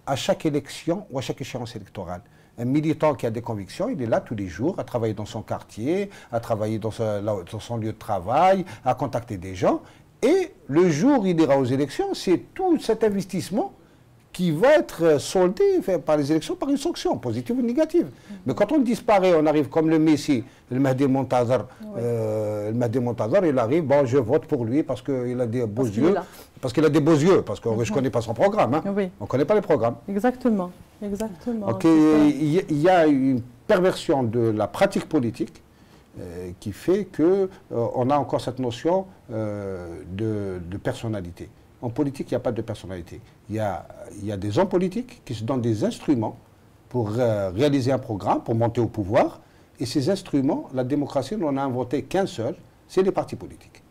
à chaque élection ou à chaque échéance électorale. Un militant qui a des convictions, il est là tous les jours à travailler dans son quartier, à travailler dans son lieu de travail, à contacter des gens. Et le jour où il ira aux élections, c'est tout cet investissement qui va être soldé par les élections par une sanction, positive ou négative. Mais quand on disparaît, on arrive comme le Messi, le Mahdi Montazar. Le Mahdi Montazar, il arrive, bon, je vote pour lui parce qu'il a des beaux yeux. Parce qu'il a des beaux yeux, parce que je ne connais pas son programme. Hein. On ne connaît pas les programmes. Exactement. Exactement. Donc, il y a une perversion de la pratique politique qui fait qu'on a encore cette notion de personnalité. En politique, il n'y a pas de personnalité. Il y a des hommes politiques qui se donnent des instruments pour réaliser un programme, pour monter au pouvoir. Et ces instruments, la démocratie n'en a inventé qu'un seul, c'est les partis politiques.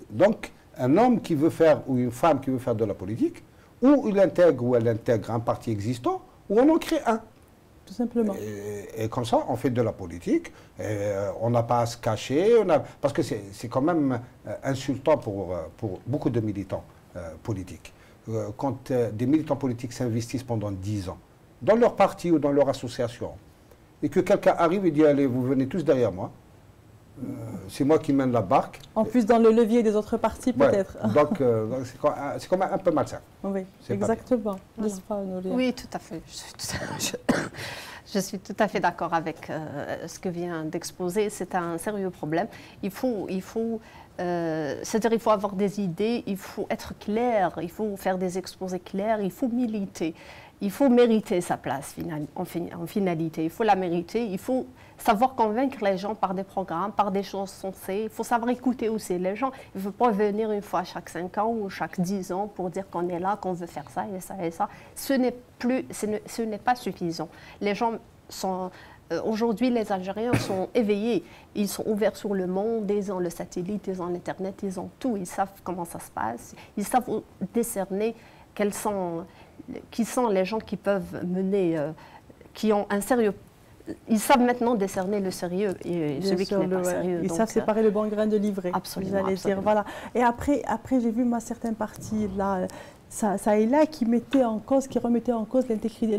Donc, un homme qui veut faire, ou une femme qui veut faire de la politique, ou elle intègre un parti existant, ou on en crée un. Tout simplement. Et comme ça, on fait de la politique. On n'a pas à se cacher. Parce que c'est quand même insultant pour beaucoup de militants politiques. Quand des militants politiques s'investissent pendant 10 ans dans leur parti ou dans leur association, et que quelqu'un arrive et dit « Allez, vous venez tous derrière moi. C'est moi qui mène la barque. » En plus, dans le levier des autres partis, peut-être. Donc, c'est quand même un peu malsain. Oui, exactement. Oui, tout à fait. Je suis tout à fait d'accord avec ce que vient d'exposer. C'est un sérieux problème. C'est-à-dire il faut avoir des idées, il faut être clair, il faut faire des exposés clairs, il faut militer. Il faut mériter sa place en finalité. Il faut la mériter. Il faut savoir convaincre les gens par des programmes, par des choses sensées. Il faut savoir écouter aussi les gens. Il ne faut pas venir une fois chaque 5 ans ou chaque 10 ans pour dire qu'on est là, qu'on veut faire ça et ça et ça. Ce n'est pas suffisant. Les gens sont... Aujourd'hui, les Algériens sont éveillés. Ils sont ouverts sur le monde. Ils ont le satellite, ils ont l'Internet, ils ont tout. Ils savent comment ça se passe. Ils savent décerner qui sont les gens qui peuvent mener, qui ont un sérieux. Ils savent maintenant décerner le sérieux et celui qui n'est pas sérieux. Ils savent séparer le bon grain de l'ivraie. Absolument. Dire, voilà. Et après j'ai vu moi certains partis là. Ça et là qui remettait en cause l'intégrité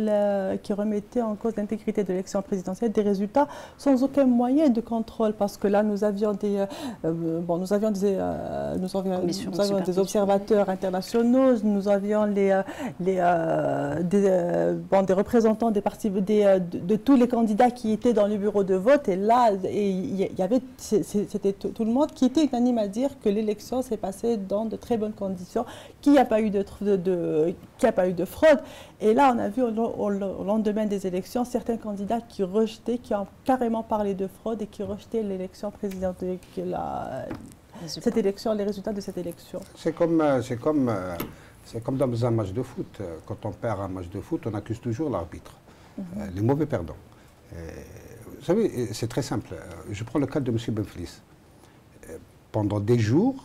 de l'élection présidentielle, des résultats sans aucun moyen de contrôle, parce que là nous avions des observateurs internationaux, nous avions des représentants des partis de tous les candidats qui étaient dans le bureau de vote, et là c'était tout le monde qui était unanime à dire que l'élection s'est passée dans de très bonnes conditions, qu'il n'y a pas eu de fraude. Et là, on a vu au lendemain des élections certains candidats qui ont carrément parlé de fraude et qui rejetaient l'élection présidentielle, cette élection, les résultats de cette élection. C'est comme dans un match de foot. Quand on perd un match de foot, on accuse toujours l'arbitre, les mauvais perdants. Vous savez, c'est très simple. Je prends le cas de M. Benflis. Pendant des jours,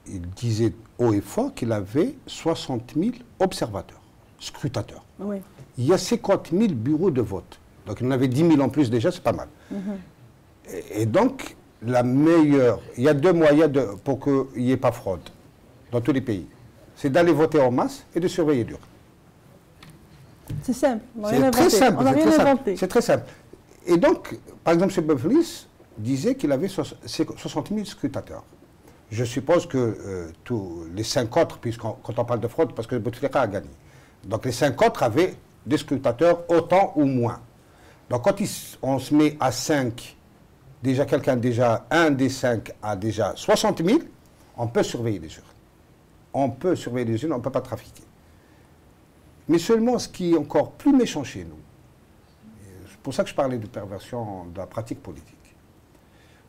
il disait haut et fort qu'il avait 60 000 observateurs, scrutateurs. Oui. Il y a 50 000 bureaux de vote. Donc il en avait 10 000 en plus déjà, c'est pas mal. Et donc, il y a 2 moyens pour qu'il n'y ait pas fraude dans tous les pays. C'est d'aller voter en masse et de surveiller dur. C'est simple. C'est très simple. On n'a rien inventé. C'est très simple. Et donc, par exemple, M. Benflis disait qu'il avait 60 000 scrutateurs. Je suppose que tous les 5 autres, quand on parle de fraude, parce que Bouteflika a gagné. Donc les 5 autres avaient des scrutateurs autant ou moins. Donc quand on se met à 5, un des 5 a déjà 60 000, on peut surveiller les urnes. On peut surveiller les urnes, on ne peut pas trafiquer. Mais seulement ce qui est encore plus méchant chez nous, c'est pour ça que je parlais de perversion de la pratique politique.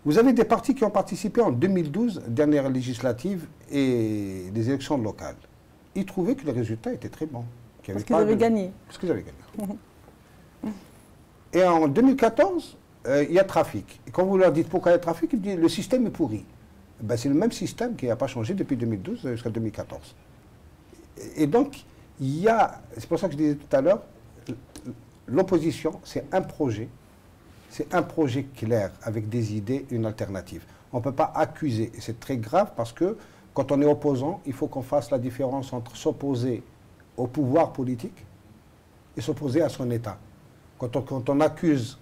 Vous avez des partis qui ont participé en 2012, dernière législative et des élections locales. Ils trouvaient que les résultats étaient très bons. Parce qu'ils avaient gagné. Parce qu'ils avaient gagné. Et en 2014, il y a trafic. Et quand vous leur dites pourquoi il y a trafic, ils disent le système est pourri. Ben, c'est le même système qui n'a pas changé depuis 2012 jusqu'à 2014. Et donc, c'est pour ça que je disais tout à l'heure, l'opposition, c'est un projet. C'est un projet clair, avec des idées, une alternative. On ne peut pas accuser. Et c'est très grave parce que quand on est opposant, il faut qu'on fasse la différence entre s'opposer au pouvoir politique et s'opposer à son État. Quand on accuse,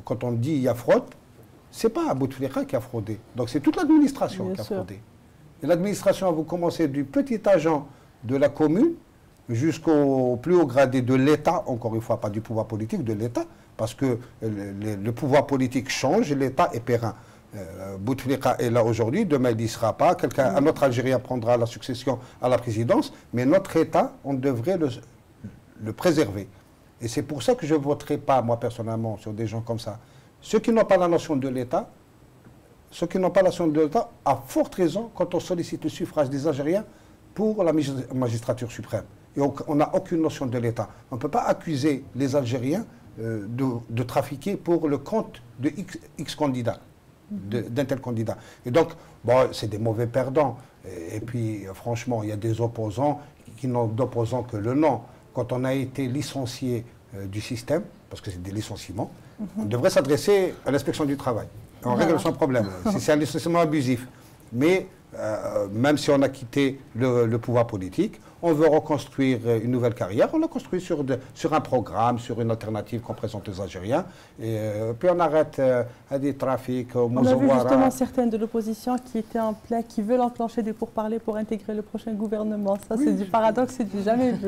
quand on dit il y a fraude, ce n'est pas Bouteflika qui a fraudé. Donc c'est toute l'administration qui a fraudé. Et l'administration, vous commencez du petit agent de la commune jusqu'au plus haut gradé de l'État, encore une fois, pas du pouvoir politique, de l'État, parce que le pouvoir politique change, l'État est périn. Bouteflika est là aujourd'hui, demain il n'y sera pas, un autre Algérien prendra la succession à la présidence, mais notre État, on devrait le préserver. Et c'est pour ça que je ne voterai pas, moi personnellement, sur des gens comme ça. Ceux qui n'ont pas la notion de l'État, à forte raison, quand on sollicite le suffrage des Algériens pour la magistrature suprême. Et on n'a aucune notion de l'État. On ne peut pas accuser les Algériens de trafiquer pour le compte de X candidats, d'un tel candidat. Et donc, bon, c'est des mauvais perdants. Et puis, franchement, il y a des opposants qui n'ont d'opposants que le nom. Quand on a été licencié du système, parce que c'est des licenciements, on devrait s'adresser à l'inspection du travail. On règle son problème. C'est un licenciement abusif. Mais même si on a quitté le pouvoir politique, on veut reconstruire une nouvelle carrière, on la construit sur un programme, sur une alternative qu'on présente aux Algériens. Et puis on arrête des trafics, on a vu justement certaines de l'opposition qui étaient en plein, qui veulent enclencher des pourparlers pour intégrer le prochain gouvernement. Ça, oui, c'est du paradoxe, c'est du jamais vu.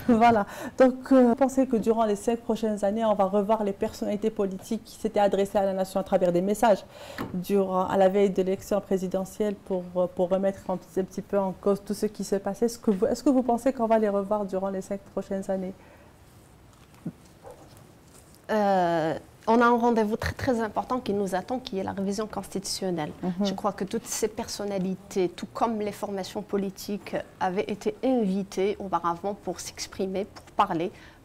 Voilà. Donc, vous pensez que durant les 5 prochaines années, on va revoir les personnalités politiques qui s'étaient adressées à la nation à travers des messages à la veille de l'élection présidentielle pour remettre un petit peu en cause tout ce qui s'est passé. Est-ce que vous pensez qu'on va les revoir durant les 5 prochaines années? On a un rendez-vous très, très important qui nous attend, qui est la révision constitutionnelle. Je crois que toutes ces personnalités, tout comme les formations politiques, avaient été invitées auparavant pour s'exprimer,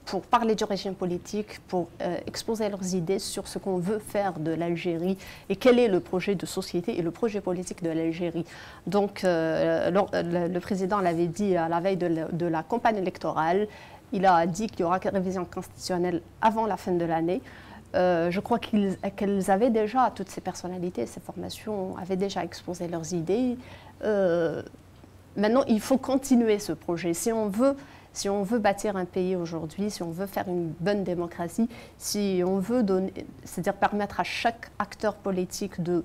pour parler du régime politique, pour exposer leurs idées sur ce qu'on veut faire de l'Algérie et quel est le projet de société et le projet politique de l'Algérie. Donc, le président l'avait dit à la veille de la campagne électorale. Il a dit qu'il y aura une révision constitutionnelle avant la fin de l'année. Je crois qu'elles avaient déjà, toutes ces personnalités, ces formations, avaient déjà exposé leurs idées. Maintenant, il faut continuer ce projet. Si on veut bâtir un pays aujourd'hui, si on veut faire une bonne démocratie, si on veut c'est-à-dire permettre à chaque acteur politique de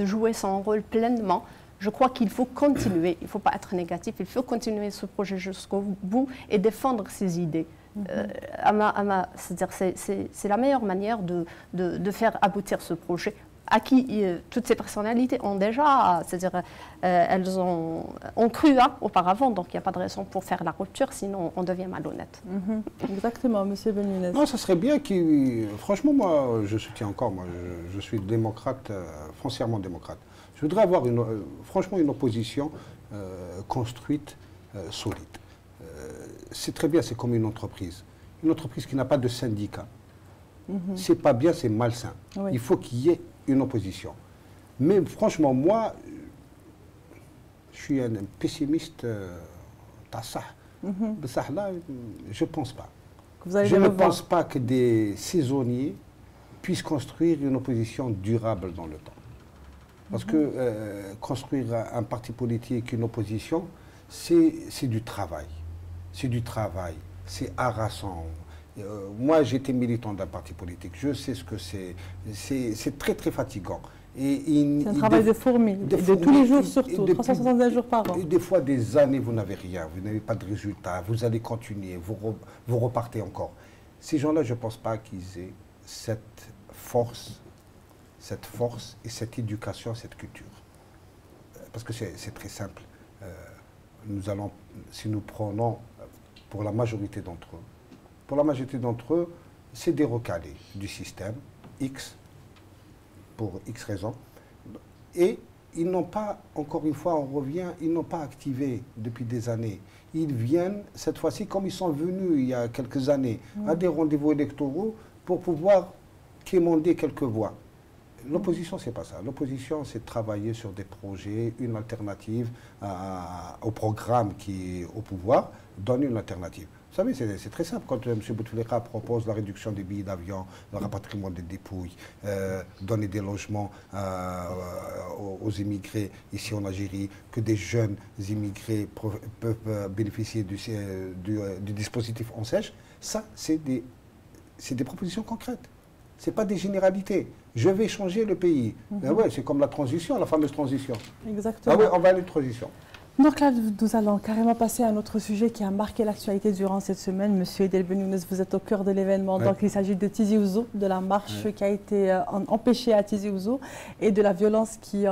jouer son rôle pleinement, je crois qu'il faut continuer. Il ne faut pas être négatif, il faut continuer ce projet jusqu'au bout et défendre ses idées. C'est-à-dire c'est la meilleure manière de faire aboutir ce projet à qui toutes ces personnalités ont déjà, c'est-à-dire elles ont cru auparavant, donc il n'y a pas de raison pour faire la rupture, sinon on devient malhonnête. Exactement, M. Benyounès. Non, ça serait bien franchement, moi, je soutiens encore, moi, je suis démocrate, foncièrement démocrate. Je voudrais avoir franchement une opposition construite, solide. C'est très bien, c'est comme une entreprise. Une entreprise qui n'a pas de syndicat. C'est pas bien, c'est malsain. Oui. Il faut qu'il y ait une opposition. Mais franchement, moi, je suis un pessimiste. Là, je ne pense pas. Je ne pense pas que des saisonniers puissent construire une opposition durable dans le temps. Parce que construire un parti politique, une opposition, c'est du travail. C'est du travail, c'est harassant. Moi, j'étais militant d'un parti politique. Je sais ce que c'est. C'est très, très fatigant. C'est un travail de fourmi, de tous les jours surtout, 365 jours par an. Et des fois, des années, vous n'avez rien, vous n'avez pas de résultat, vous allez continuer, vous repartez encore. Ces gens-là, je ne pense pas qu'ils aient cette force et cette éducation, cette culture. Parce que c'est très simple. Si nous prenons pour la majorité d'entre eux, c'est des recalés du système X, pour X raisons. Et ils n'ont pas, encore une fois, on revient, ils n'ont pas activé depuis des années. Ils viennent, cette fois-ci, comme ils sont venus il y a quelques années, à des rendez-vous électoraux pour pouvoir quémander quelques voix. L'opposition, c'est pas ça. L'opposition, c'est de travailler sur des projets, une alternative au programme qui est au pouvoir, donner une alternative. Vous savez, c'est très simple. Quand M. Bouteflika propose la réduction des billets d'avion, le rapatriement des dépouilles, donner des logements aux immigrés ici en Algérie, que des jeunes immigrés peuvent bénéficier du dispositif On Sèche, ça, c'est des propositions concrètes. Ce n'est pas des généralités. Je vais changer le pays. Ouais, c'est comme la transition, la fameuse transition. Exactement. Ah oui, on va aller à une transition. Donc là, nous allons carrément passer à un autre sujet qui a marqué l'actualité durant cette semaine. Monsieur Idel Benyounès, vous êtes au cœur de l'événement. Ouais. Donc il s'agit de Tizi Ouzou, de la marche qui a été empêchée à Tizi Ouzou et de la violence qui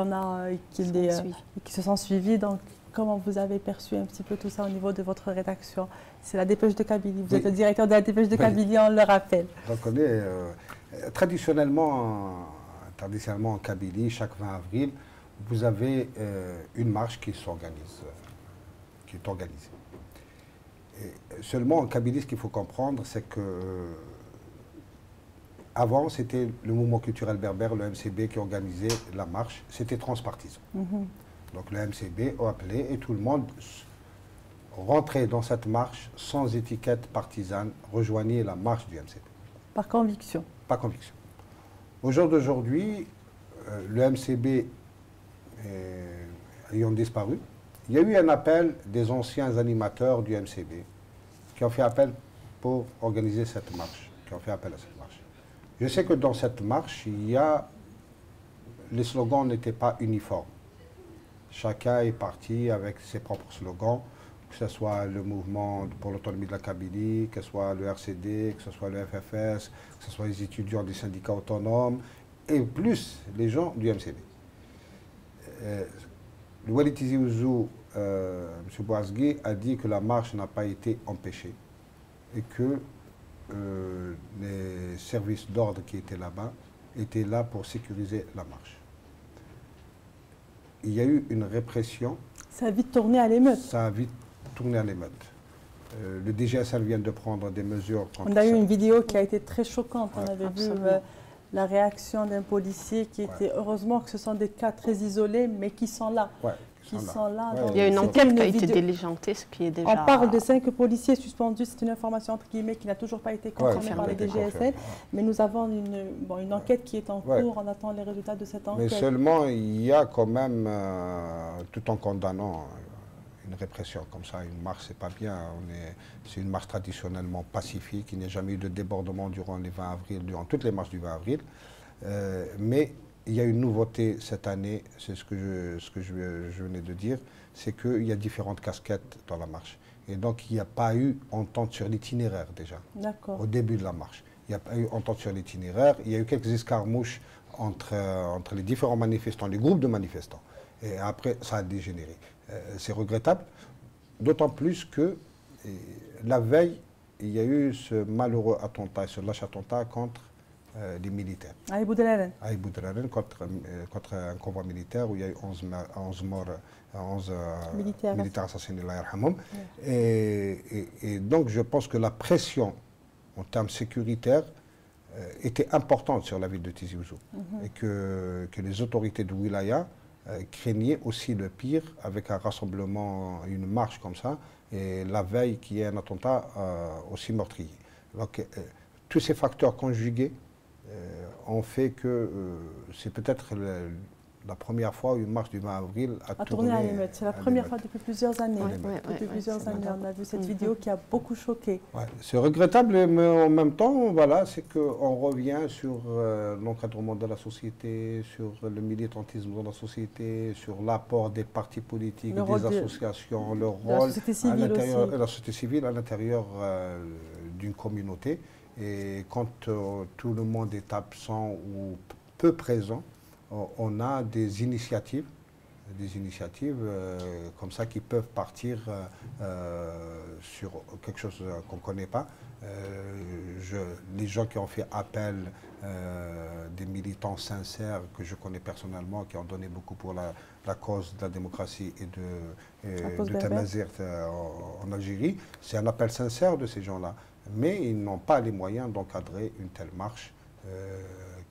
se sont suivies. Donc comment vous avez perçu un petit peu tout ça au niveau de votre rédaction? C'est la Dépêche de Kabylie. Vous êtes le directeur de la Dépêche de Kabylie, on le rappelle. Donc on est traditionnellement en Kabylie, chaque 20 avril, vous avez une marche qui s'organise, qui est organisée. Et seulement en Kabylie, ce qu'il faut comprendre, c'est que avant, c'était le mouvement culturel berbère, le MCB, qui organisait la marche. C'était transpartisan. Donc le MCB a appelé et tout le monde rentrait dans cette marche sans étiquette partisane, rejoignait la marche du MCB. Par conviction. Par conviction. Au jour d'aujourd'hui, le MCB ayant disparu, il y a eu un appel des anciens animateurs du MCB qui ont fait appel pour organiser cette marche, qui ont fait appel à cette marche. Je sais que dans cette marche, les slogans n'étaient pas uniformes. Chacun est parti avec ses propres slogans, que ce soit le mouvement pour l'autonomie de la Kabylie, que ce soit le RCD, que ce soit le FFS, que ce soit les étudiants des syndicats autonomes, et plus les gens du MCB. Le Wali Tizi Ouzou, M. Bouazgui, a dit que la marche n'a pas été empêchée et que les services d'ordre qui étaient là-bas étaient là pour sécuriser la marche. Il y a eu une répression. Ça a vite tourné à l'émeute. Ça a vite tourné à l'émeute. Le DGSN vient de prendre des mesures contre ça. On a eu une vidéo qui a été très choquante. On avait vu la réaction d'un policier qui était, heureusement que ce sont des cas très isolés, mais qui sont là. Il y a une enquête qui a été diligentée, ce qui est déjà... On parle de 5 policiers suspendus, c'est une information entre guillemets qui n'a toujours pas été confirmée par les DGSN, mais nous avons une enquête qui est en cours, on attend les résultats de cette enquête. Mais seulement, il y a quand même, tout en condamnant une répression comme ça, une marche, c'est pas bien. C'est une marche traditionnellement pacifique, il n'y a jamais eu de débordement durant les 20 avril, durant toutes les marches du 20 avril. Mais il y a une nouveauté cette année, c'est ce que je venais de dire, c'est qu'il y a différentes casquettes dans la marche. Et donc, il n'y a pas eu entente sur l'itinéraire déjà, au début de la marche. Il n'y a pas eu entente sur l'itinéraire, il y a eu quelques escarmouches entre les différents manifestants, les groupes de manifestants. Et après, ça a dégénéré. C'est regrettable, d'autant plus que la veille, il y a eu ce malheureux attentat, ce lâche attentat contre des militaires. À Iboudraren. À Iboudraren, contre un convoi militaire où il y a eu 11 morts, 11 militaires assassinés, et donc je pense que la pression en termes sécuritaires était importante sur la ville de Tizi Ouzou. Et que les autorités de Wilaya craignaient aussi le pire avec un rassemblement, une marche comme ça, et la veille qu'il y ait un attentat aussi meurtrier. Donc tous ces facteurs conjugués ont fait que c'est peut-être la première fois où une marche du 20 avril a tourné à l'émeute. C'est la première fois depuis plusieurs années. Depuis plusieurs années, on a vu cette vidéo qui a beaucoup choqué. C'est regrettable, mais en même temps, voilà, c'est qu'on revient sur l'encadrement de la société, sur le militantisme dans la société, sur l'apport des partis politiques, des associations, le rôle de la société civile à l'intérieur d'une communauté. Et quand tout le monde est absent ou peu présent, on a des initiatives comme ça qui peuvent partir sur quelque chose qu'on ne connaît pas. Les gens qui ont fait appel, des militants sincères que je connais personnellement, qui ont donné beaucoup pour la cause de la démocratie et de Tamazirt en Algérie, c'est un appel sincère de ces gens-là. Mais ils n'ont pas les moyens d'encadrer une telle marche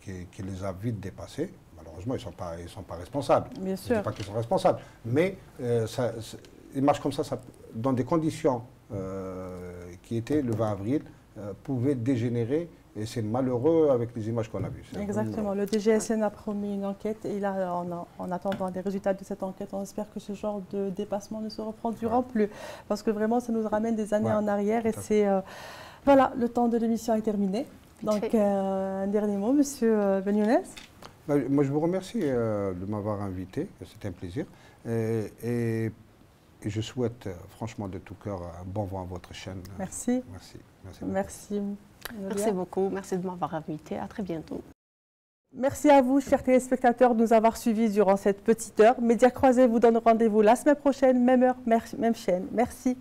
qui les a vite dépassés. Malheureusement, ils ne sont pas responsables. Bien sûr. Je ne dis pas qu'ils sont responsables. Mais une marche comme ça, dans des conditions qui étaient le 20 avril, pouvait dégénérer. Et c'est malheureux avec les images qu'on a vues. Exactement. Le DGSN a promis une enquête. Et là, en attendant les résultats de cette enquête, on espère que ce genre de dépassement ne se reproduira plus. Parce que vraiment, ça nous ramène des années en arrière. Et c'est... voilà, le temps de l'émission est terminé. Donc, un dernier mot, Monsieur Benyounès. Moi, je vous remercie de m'avoir invité. C'était un plaisir. Et et je souhaite franchement de tout cœur un bon vent à votre chaîne. Merci. Merci. Merci. Merci beaucoup. Merci de m'avoir invité. À très bientôt. Merci à vous, chers téléspectateurs, de nous avoir suivis durant cette petite heure. Médias Croisés vous donne rendez-vous la semaine prochaine, même heure, même chaîne. Merci.